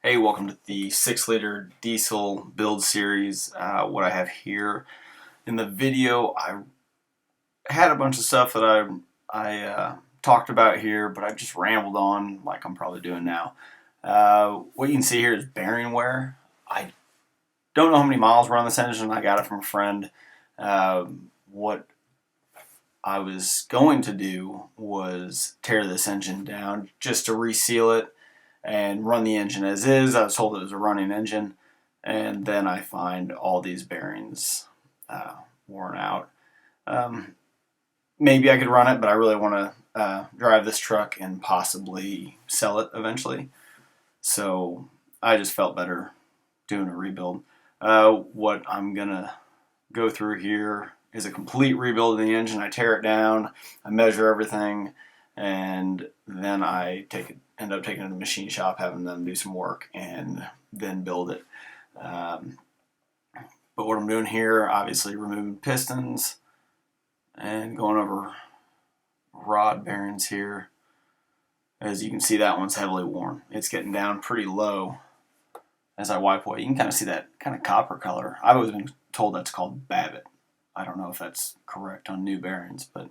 Hey, welcome to the 6-liter diesel build series. What I have here in the video, I had a bunch of stuff that I talked about here, but I've just rambled on like I'm probably doing now. What you can see here is bearing wear. I don't know how many miles were on this engine. I got it from a friend. What I was going to do was tear this engine down just to reseal it and run the engine as is. I was told it was a running engine, and then I find all these bearings worn out. Maybe I could run it, but I really want to drive this truck and possibly sell it eventually. So I just felt better doing a rebuild. What I'm gonna go through here is a complete rebuild of the engine. I tear it down, I measure everything, and then I end up taking it to the machine shop, having them do some work, and then build it. But what I'm doing here, obviously removing pistons and going over rod bearings here. As you can see, that one's heavily worn. It's getting down pretty low as I wipe away. You can kind of see that kind of copper color. I've always been told that's called Babbitt. I don't know if that's correct on new bearings, but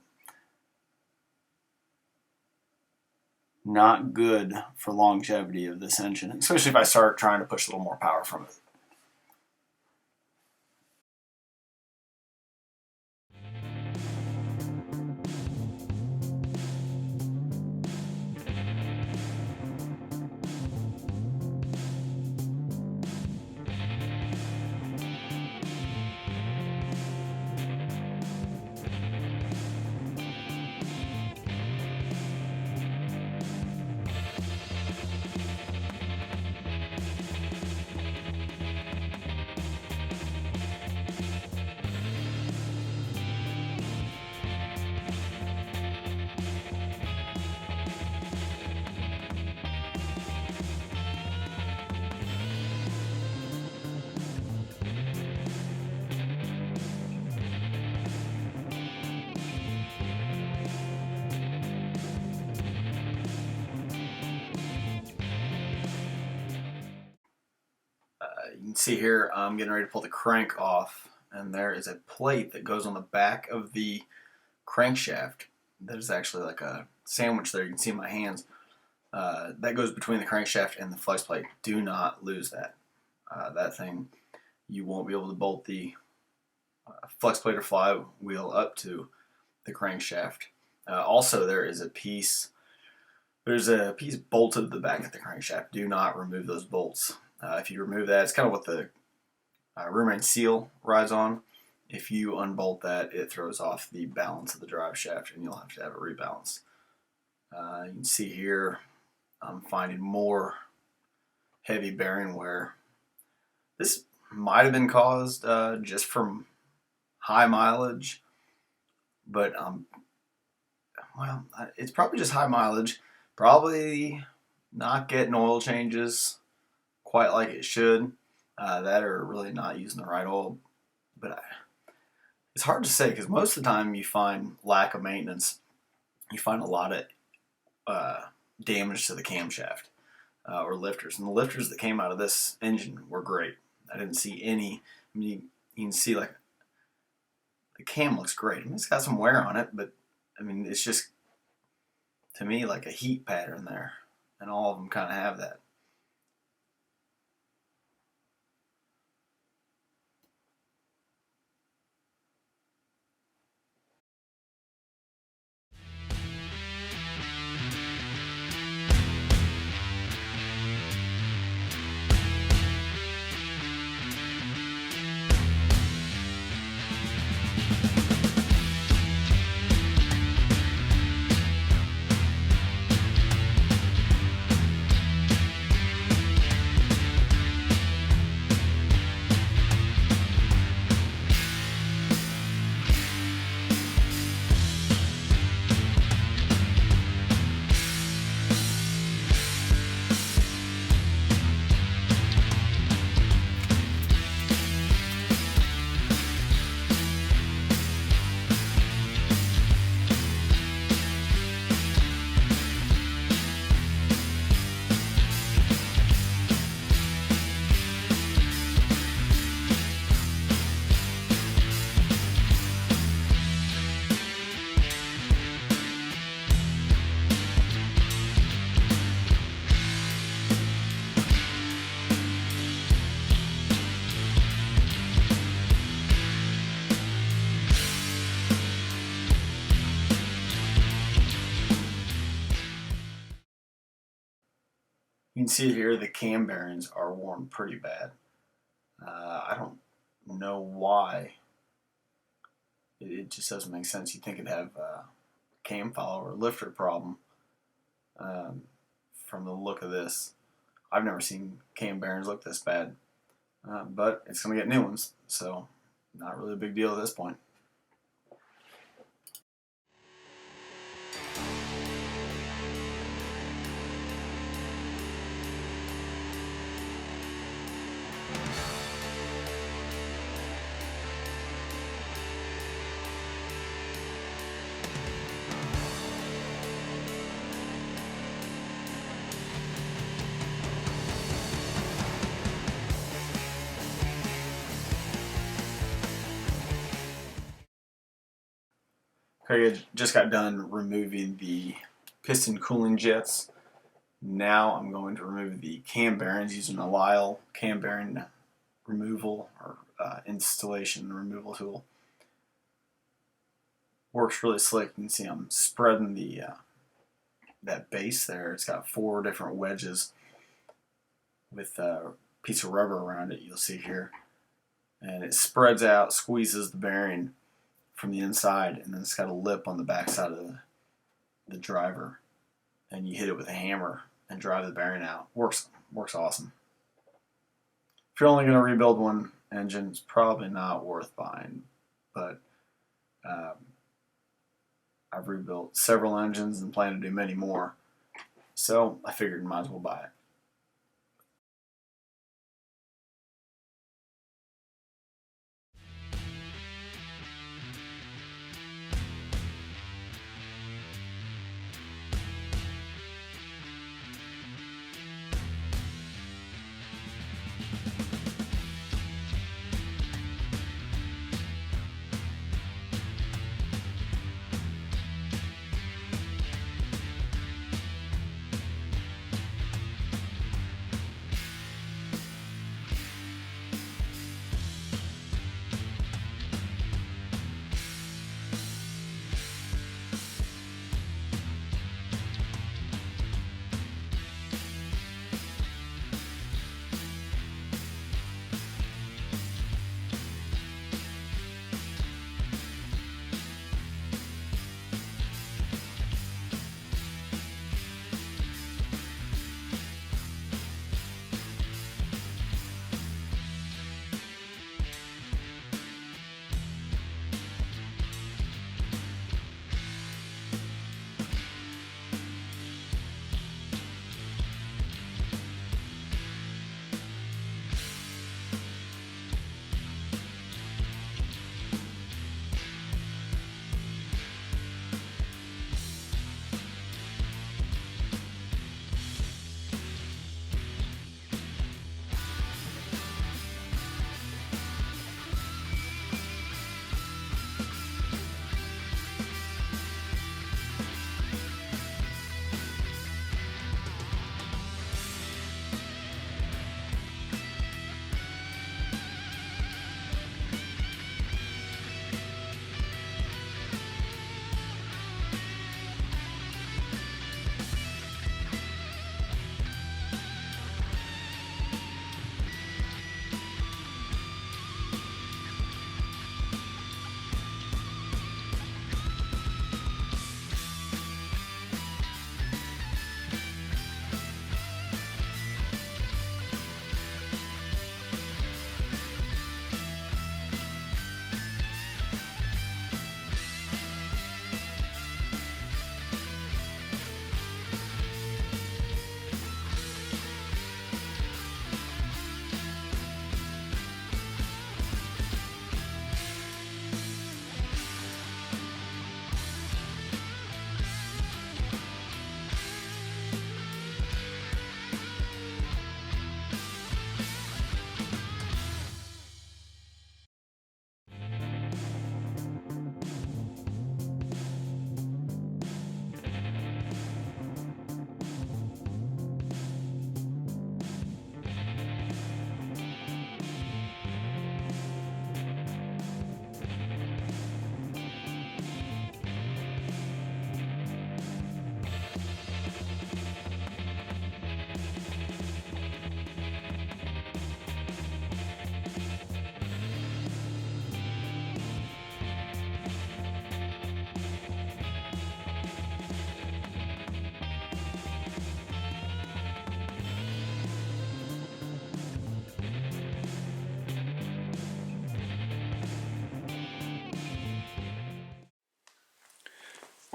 not good for longevity of this engine, especially if I start trying to push a little more power from it. You can see here I'm getting ready to pull the crank off, and there is a plate that goes on the back of the crankshaft that is actually like a sandwich there. You can see in my hands. That goes between the crankshaft and the flex plate. Do not lose that. That thing, you won't be able to bolt the flex plate or flywheel up to the crankshaft. Also, there's a piece bolted to the back of the crankshaft. Do not remove those bolts. If you remove that, it's kind of what the rear main seal rides on. If you unbolt that, it throws off the balance of the drive shaft, and you'll have to have it rebalanced. You can see here I'm finding more heavy bearing wear. This might have been caused just from high mileage, but well, it's probably just high mileage. Probably not getting oil changes quite like it should. That are really not using the right oil. But it's hard to say, because most of the time you find lack of maintenance. You find a lot of damage to the camshaft or lifters. And the lifters that came out of this engine were great. I didn't see any. I mean, you can see like the cam looks great. I mean, it's got some wear on it, but I mean, it's just, to me, like a heat pattern there. And all of them kind of have that. You can see here the cam bearings are worn pretty bad. I don't know why. It just doesn't make sense. You'd think it'd have a cam follower or lifter problem. From the look of this, I've never seen cam bearings look this bad. But it's going to get new ones, so not really a big deal at this point. Okay, I just got done removing the piston cooling jets. Now I'm going to remove the cam bearings using a Lyle cam bearing removal or installation removal tool. Works really slick. You can see I'm spreading the that base there. It's got 4 different wedges with a piece of rubber around it, you'll see here. And it spreads out, squeezes the bearing from the inside, and then it's got a lip on the back side of the driver, and you hit it with a hammer and drive the bearing out. Works awesome. If you're only going to rebuild one engine, it's probably not worth buying, but I've rebuilt several engines and plan to do many more, so I figured might as well buy it.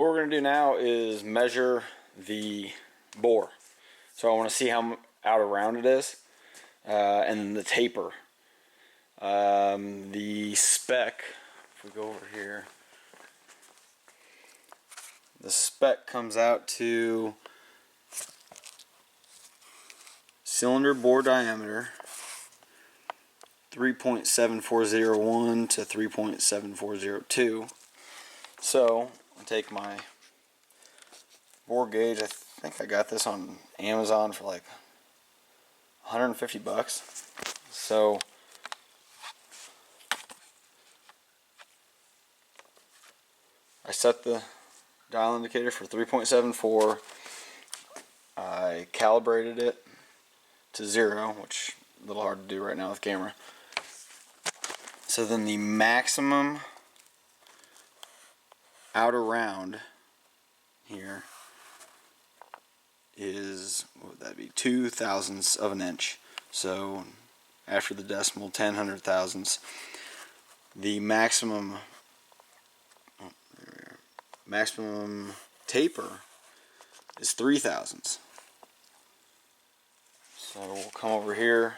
What we're going to do now is measure the bore. So I want to see how out around it is, and then the taper. The spec, if we go over here, the spec comes out to cylinder bore diameter 3.7401 to 3.7402. So I'll take my bore gauge. I think I got this on Amazon for like 150 bucks. So I set the dial indicator for 3.74. I calibrated it to 0, which is a little hard to do right now with camera. So then the maximum outer round here is, what would that be, 2 thousandths of an inch. So after the decimal, 10 hundred thousandths. The maximum taper is 3 thousandths. So we'll come over here.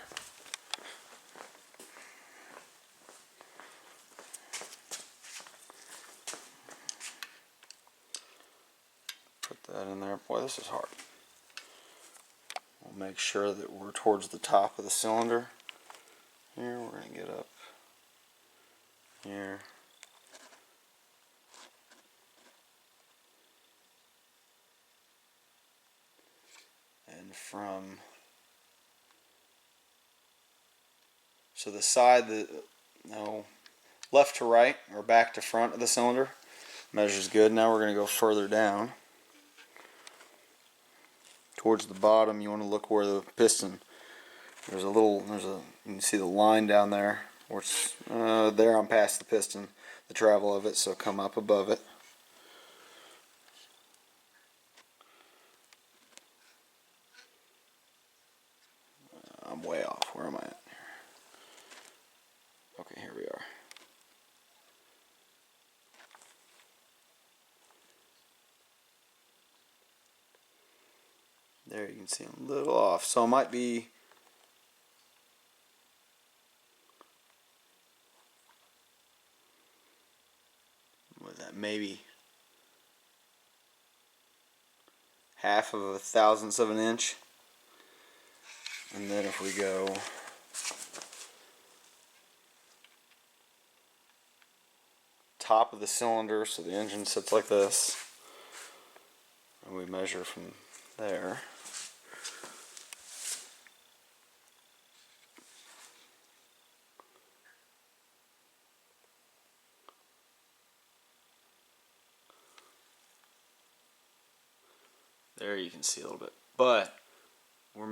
Put that in there. Boy, this is hard. We'll make sure that we're towards the top of the cylinder. Here, we're going to get up here. And from, so the side that, no, left to right or back to front of the cylinder measures good. Now we're going to go further down towards the bottom. You want to look where the piston, you can see the line down there, or it's there on past the piston, the travel of it, so come up above it. I'm way off. Where am I at? Okay, here we are. There you can see I'm a little off. So it might be maybe half of a thousandth of an inch. And then if we go top of the cylinder, so the engine sits like this, and we measure from there. There you can see a little bit, but we're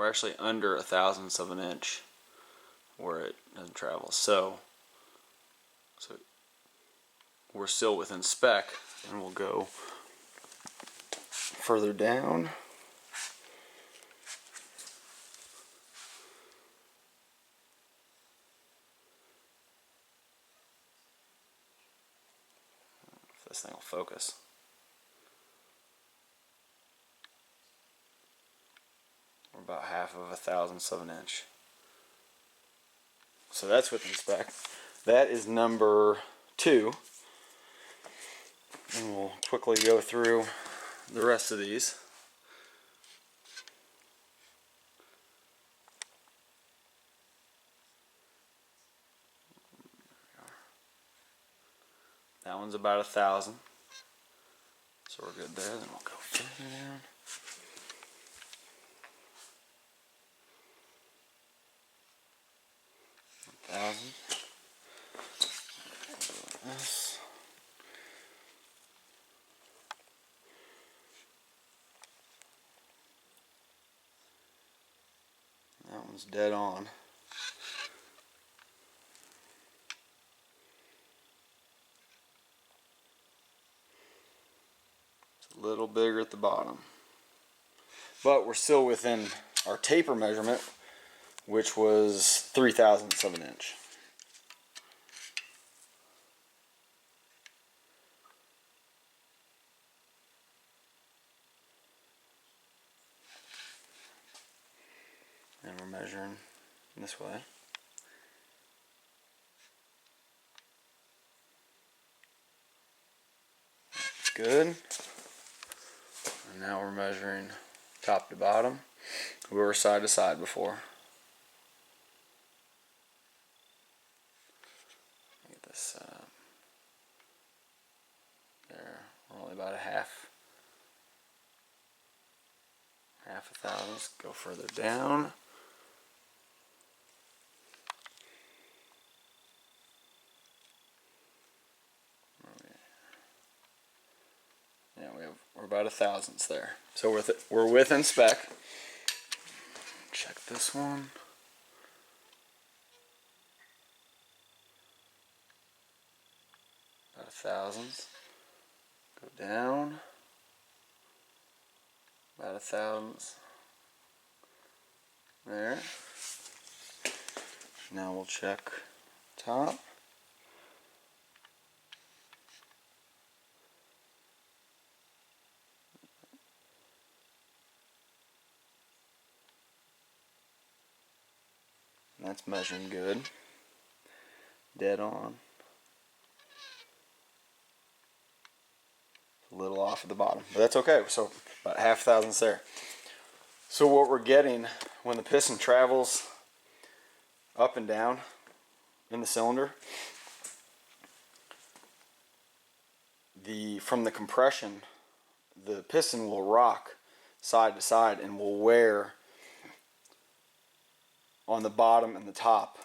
actually under a thousandth of an inch where it doesn't travel. So we're still within spec, and we'll go further down. If this thing will focus. We're about half of a thousandth of an inch. So that's within spec. That is number 2. And we'll quickly go through the rest of these. That one's about 1,000. So we're good there. Then we'll go further down. This. That one's dead on. It's a little bigger at the bottom. But we're still within our taper measurement, which was 3 thousandths of an inch. we're measuring this way. That's good. And now we're measuring top to bottom. We were side to side before. Get this there. We're only about a half a thousandth. Go further down. Yeah, we're about a thousandths there. So we're within spec. Check this one. About a thousandth. Go down. About a thousandth. There. Now we'll check top. That's measuring good. Dead on. A little off at the bottom, but that's okay. So about half a thousandths there. So what we're getting when the piston travels up and down in the cylinder, from the compression, the piston will rock side to side and will wear on the bottom and the top,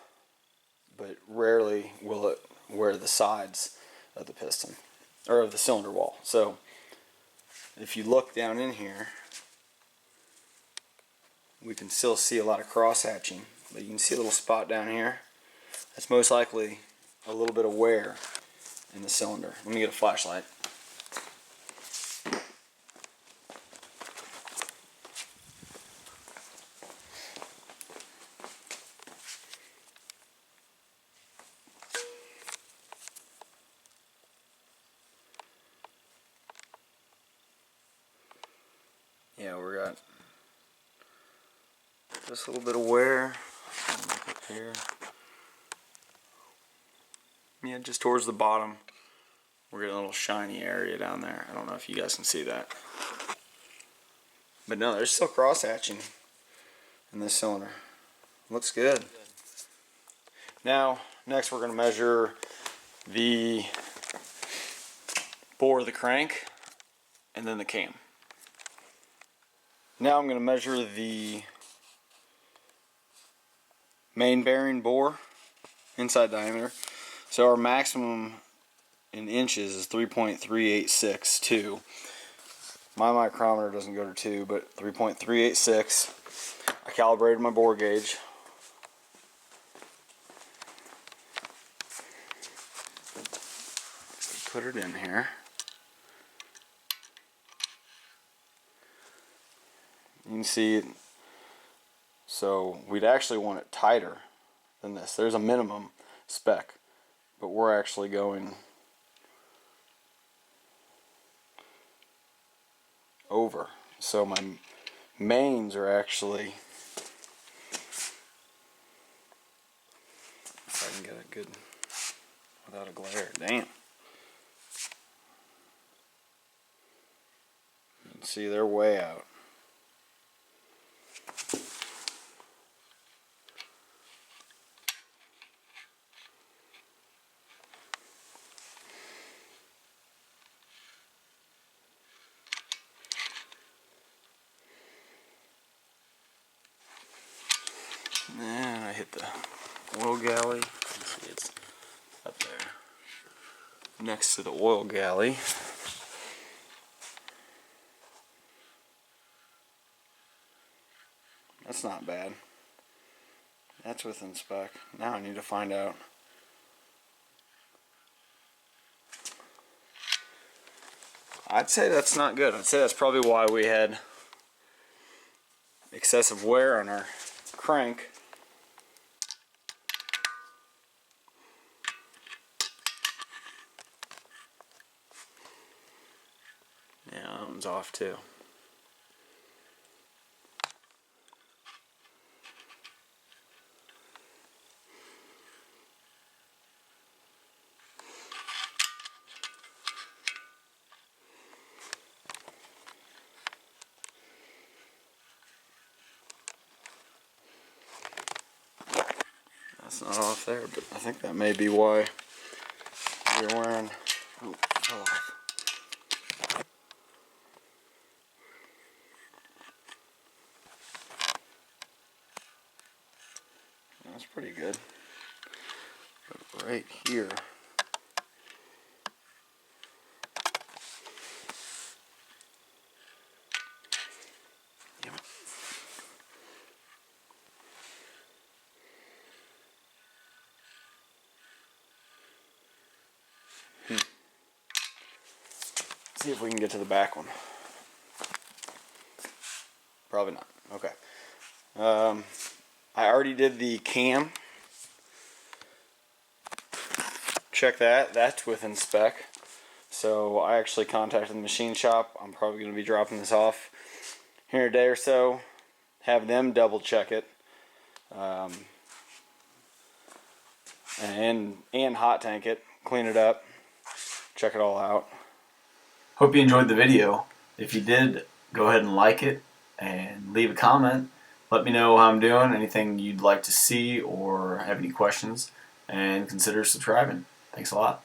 but rarely will it wear the sides of the piston or of the cylinder wall. So if you look down in here, we can still see a lot of cross hatching, but you can see a little spot down here. That's most likely a little bit of wear in the cylinder. Let me get a flashlight. Yeah, we got just a little bit of wear up here. Yeah, just towards the bottom. We're getting a little shiny area down there. I don't know if you guys can see that. But no, there's still cross hatching in this cylinder. Looks good. Now, next we're going to measure the bore of the crank and then the cam. Now I'm going to measure the main bearing bore, inside diameter. So our maximum in inches is 3.386.2. My micrometer doesn't go to 2, but 3.386. I calibrated my bore gauge. Put it in here. You can see it. So we'd actually want it tighter than this. There's a minimum spec, but we're actually going over. So my mains are actually, if I can get it good without a glare, damn. You can see they're way out. And I hit the oil galley. See, it's up there next to the oil galley. That's not bad. That's within spec. Now I need to find out. I'd say that's not good. I'd say that's probably why we had excessive wear on our crank. Yeah, that one's off too. It's not off there, but I think that may be why you're wearing. Oh, fell off. That's pretty good. But right here. See if we can get to the back one. Probably not. Okay. I already did the cam. Check that. That's within spec. So I actually contacted the machine shop. I'm probably going to be dropping this off here in a day or so. Have them double check it. And hot tank it. Clean it up. Check it all out. Hope you enjoyed the video. If you did, go ahead and like it and leave a comment. Let me know how I'm doing, anything you'd like to see or have any questions, and consider subscribing. Thanks a lot.